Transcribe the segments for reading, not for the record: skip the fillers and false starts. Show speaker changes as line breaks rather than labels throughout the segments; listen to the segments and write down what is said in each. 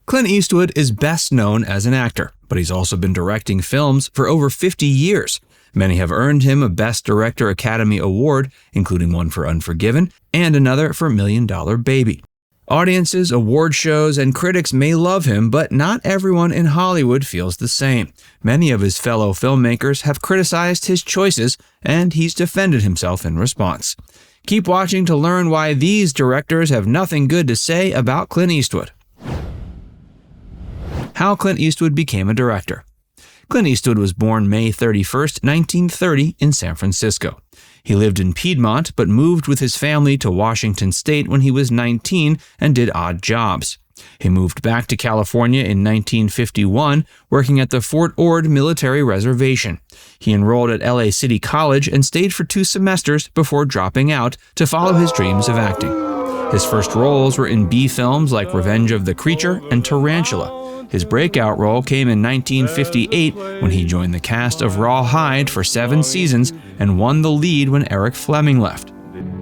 Clint Eastwood is best known as an actor, but he's also been directing films for over 50 years. Many have earned him a Best Director Academy Award, including one for Unforgiven and another for $1 Million Baby. Audiences, award shows, and critics may love him, but not everyone in Hollywood feels the same. Many of his fellow filmmakers have criticized his choices, and he's defended himself in response. Keep watching to learn why these directors have nothing good to say about Clint Eastwood. How Clint Eastwood became a director. Clint Eastwood was born May 31, 1930, in San Francisco. He lived in Piedmont, but moved with his family to Washington State when he was 19 and did odd jobs. He moved back to California in 1951, working at the Fort Ord Military Reservation. He enrolled at LA City College and stayed for 2 semesters before dropping out to follow his dreams of acting. His first roles were in B films like Revenge of the Creature and Tarantula. His breakout role came in 1958 when he joined the cast of Rawhide for 7 seasons and won the lead when Eric Fleming left.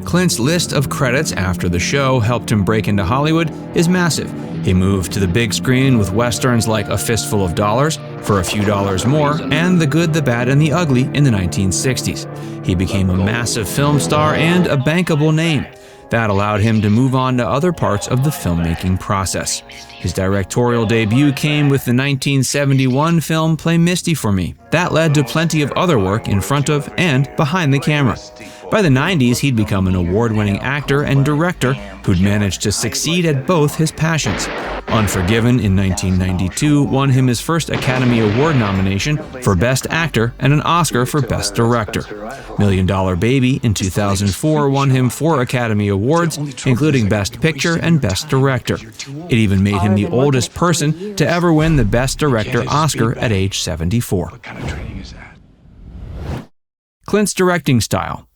Clint's list of credits after the show helped him break into Hollywood is massive. He moved to the big screen with westerns like A Fistful of Dollars, For a Few Dollars More, and The Good, the Bad, and the Ugly in the 1960s. He became a massive film star and a bankable name. That allowed him to move on to other parts of the filmmaking process. His directorial debut came with the 1971 film Play Misty for Me. That led to plenty of other work in front of and behind the camera. By the 90s, he'd become an award-winning actor and director who'd managed to succeed at both his passions. Unforgiven in 1992 won him his first Academy Award nomination for Best Actor and an Oscar for Best Director. $1 Million Baby in 2004 won him 4 Academy Awards, including Best Picture and Best Director. It even made him the oldest person to ever win the Best Director Oscar at age 74.
What kind of training is that?
Clint's directing style.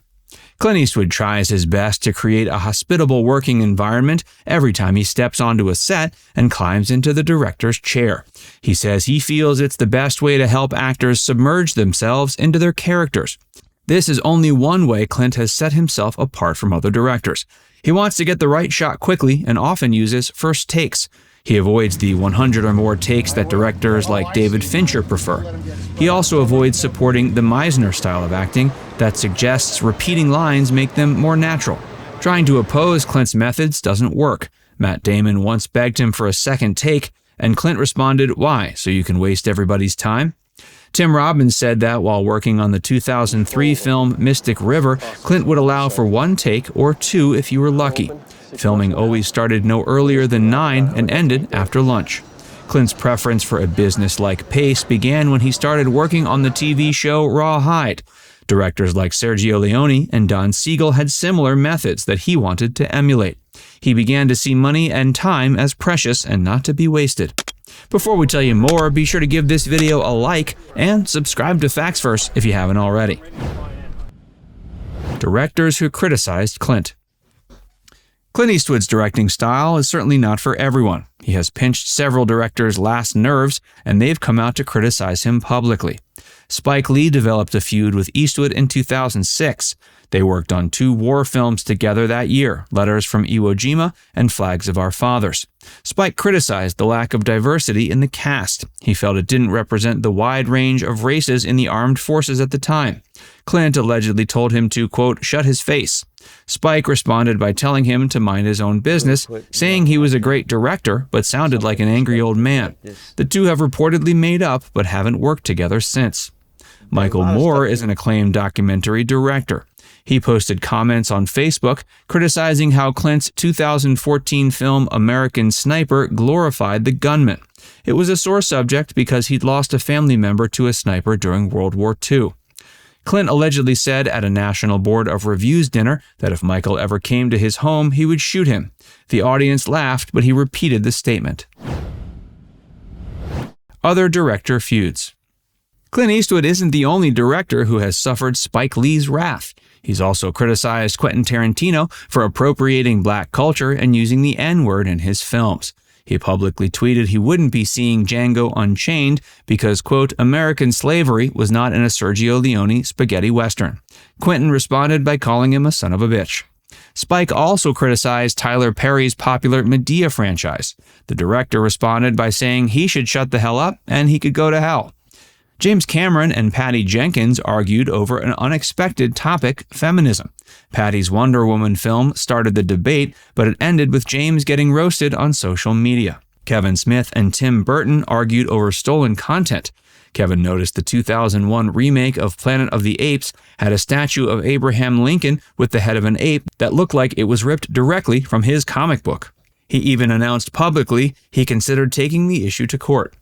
Clint Eastwood tries his best to create a hospitable working environment every time he steps onto a set and climbs into the director's chair. He says he feels it's the best way to help actors submerge themselves into their characters. This is only one way Clint has set himself apart from other directors. He wants to get the right shot quickly and often uses first takes. He avoids the 100 or more takes that directors like David Fincher prefer. He also avoids supporting the Meisner style of acting that suggests repeating lines make them more natural. Trying to oppose Clint's methods doesn't work. Matt Damon once begged him for a second take, and Clint responded, "Why, so you can waste everybody's time?" Tim Robbins said that while working on the 2003 film Mystic River, Clint would allow for 1 take or 2 if you were lucky. Filming always started no earlier than 9 and ended after lunch. Clint's preference for a business-like pace began when he started working on the TV show Rawhide. Directors like Sergio Leone and Don Siegel had similar methods that he wanted to emulate. He began to see money and time as precious and not to be wasted. Before we tell you more, be sure to give this video a like and subscribe to Facts Verse if you haven't already. Directors who criticized Clint. Clint Eastwood's directing style is certainly not for everyone. He has pinched several directors' last nerves, and they've come out to criticize him publicly. Spike Lee developed a feud with Eastwood in 2006. They worked on 2 war films together that year, Letters from Iwo Jima and Flags of Our Fathers. Spike criticized the lack of diversity in the cast. He felt it didn't represent the wide range of races in the armed forces at the time. Clint allegedly told him to, quote, shut his face. Spike responded by telling him to mind his own business, saying he was a great director but sounded like an angry old man. The two have reportedly made up but haven't worked together since. Michael Moore is an acclaimed documentary director. He posted comments on Facebook criticizing how Clint's 2014 film American Sniper glorified the gunman. It was a sore subject because he'd lost a family member to a sniper during World War II. Clint allegedly said at a National Board of Reviews dinner that if Michael ever came to his home, he would shoot him. The audience laughed, but he repeated the statement. Other director feuds. Clint Eastwood isn't the only director who has suffered Spike Lee's wrath. He's also criticized Quentin Tarantino for appropriating black culture and using the N-word in his films. He publicly tweeted he wouldn't be seeing Django Unchained because, quote, American slavery was not in a Sergio Leone spaghetti western. Quentin responded by calling him a son of a bitch. Spike also criticized Tyler Perry's popular Medea franchise. The director responded by saying he should shut the hell up and he could go to hell. James Cameron and Patty Jenkins argued over an unexpected topic, feminism. Patty's Wonder Woman film started the debate, but it ended with James getting roasted on social media. Kevin Smith and Tim Burton argued over stolen content. Kevin noticed the 2001 remake of Planet of the Apes had a statue of Abraham Lincoln with the head of an ape that looked like it was ripped directly from his comic book. He even announced publicly he considered taking the issue to court.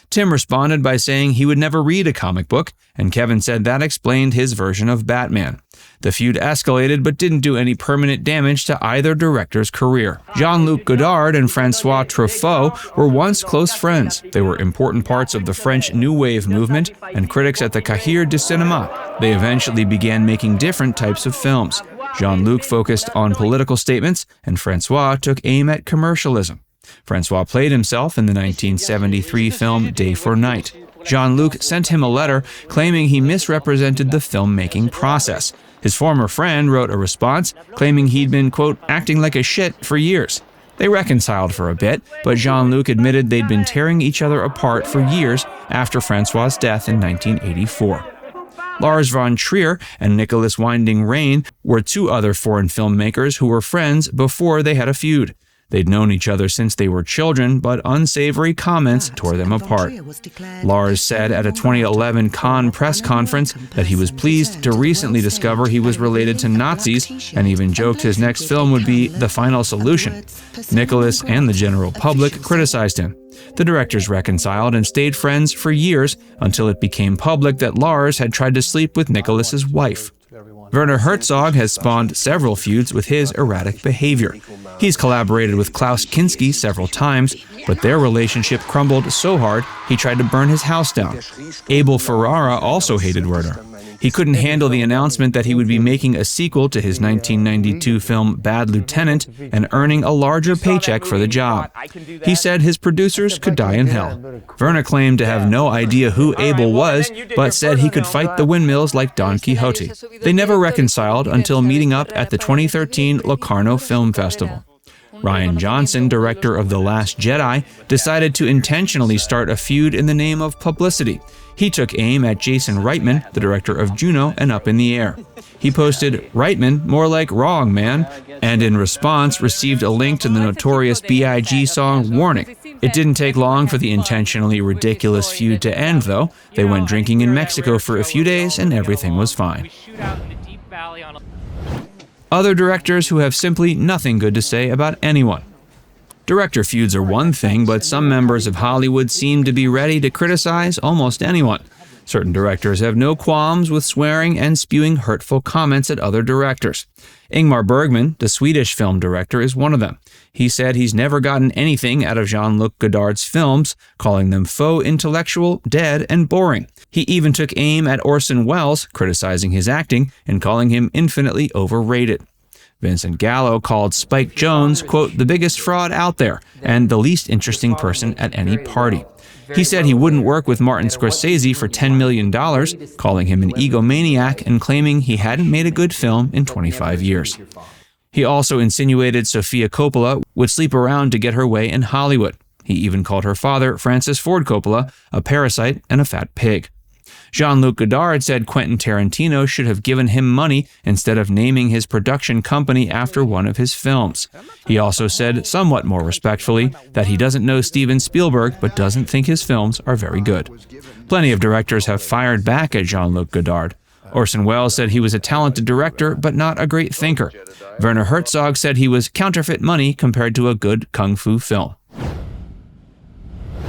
Tim responded by saying he would never read a comic book, and Kevin said that explained his version of Batman. The feud escalated but didn't do any permanent damage to either director's career. Jean-Luc Godard and François Truffaut were once close friends. They were important parts of the French New Wave movement and critics at the Cahiers du Cinéma. They eventually began making different types of films. Jean-Luc focused on political statements, and François took aim at commercialism. François played himself in the 1973 film Day for Night. Jean-Luc sent him a letter claiming he misrepresented the filmmaking process. His former friend wrote a response claiming he'd been, quote, acting like a shit for years. They reconciled for a bit, but Jean-Luc admitted they'd been tearing each other apart for years after François' death in 1984. Lars von Trier and Nicholas Winding Refn were two other foreign filmmakers who were friends before they had a feud. They'd known each other since they were children, but unsavory comments tore them apart. Lars said at a 2011 Cannes press conference that he was pleased to recently discover he was related to Nazis and even joked his next film would be The Final Solution. Nicholas and the general public criticized him. The directors reconciled and stayed friends for years until it became public that Lars had tried to sleep with Nicholas's wife. Werner Herzog has spawned several feuds with his erratic behavior. He's collaborated with Klaus Kinski several times, but their relationship crumbled so hard he tried to burn his house down. Abel Ferrara also hated Werner. He couldn't handle the announcement that he would be making a sequel to his 1992 film Bad Lieutenant and earning a larger paycheck for the job. He said his producers could die in hell. Werner claimed to have no idea who Abel was, but said he could fight the windmills like Don Quixote. They never reconciled until meeting up at the 2013 Locarno Film Festival. Rian Johnson, director of The Last Jedi, decided to intentionally start a feud in the name of publicity. He took aim at Jason Reitman, the director of Juno and Up in the Air. He posted, "Reitman, more like wrong, man," and in response received a link to the notorious B.I.G. song Warning. It didn't take long for the intentionally ridiculous feud to end, though. They went drinking in Mexico for a few days and everything was fine. Other directors who have simply nothing good to say about anyone. Director feuds are one thing, but some members of Hollywood seem to be ready to criticize almost anyone. Certain directors have no qualms with swearing and spewing hurtful comments at other directors. Ingmar Bergman, the Swedish film director, is one of them. He said he's never gotten anything out of Jean-Luc Godard's films, calling them faux intellectual, dead, and boring. He even took aim at Orson Welles, criticizing his acting and calling him infinitely overrated. Vincent Gallo called Spike Jonze, quote, the biggest fraud out there and the least interesting person at any party. He said he wouldn't work with Martin Scorsese for $10 million, calling him an egomaniac and claiming he hadn't made a good film in 25 years. He also insinuated Sofia Coppola would sleep around to get her way in Hollywood. He even called her father, Francis Ford Coppola, a parasite and a fat pig. Jean-Luc Godard said Quentin Tarantino should have given him money instead of naming his production company after one of his films. He also said, somewhat more respectfully, that he doesn't know Steven Spielberg but doesn't think his films are very good. Plenty of directors have fired back at Jean-Luc Godard. Orson Welles said he was a talented director but not a great thinker. Werner Herzog said he was counterfeit money compared to a good kung fu film.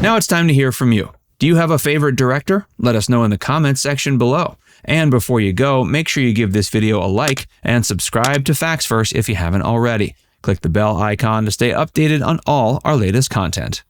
Now it's time to hear from you. Do you have a favorite director? Let us know in the comments section below. And before you go, make sure you give this video a like and subscribe to Facts First if you haven't already. Click the bell icon to stay updated on all our latest content.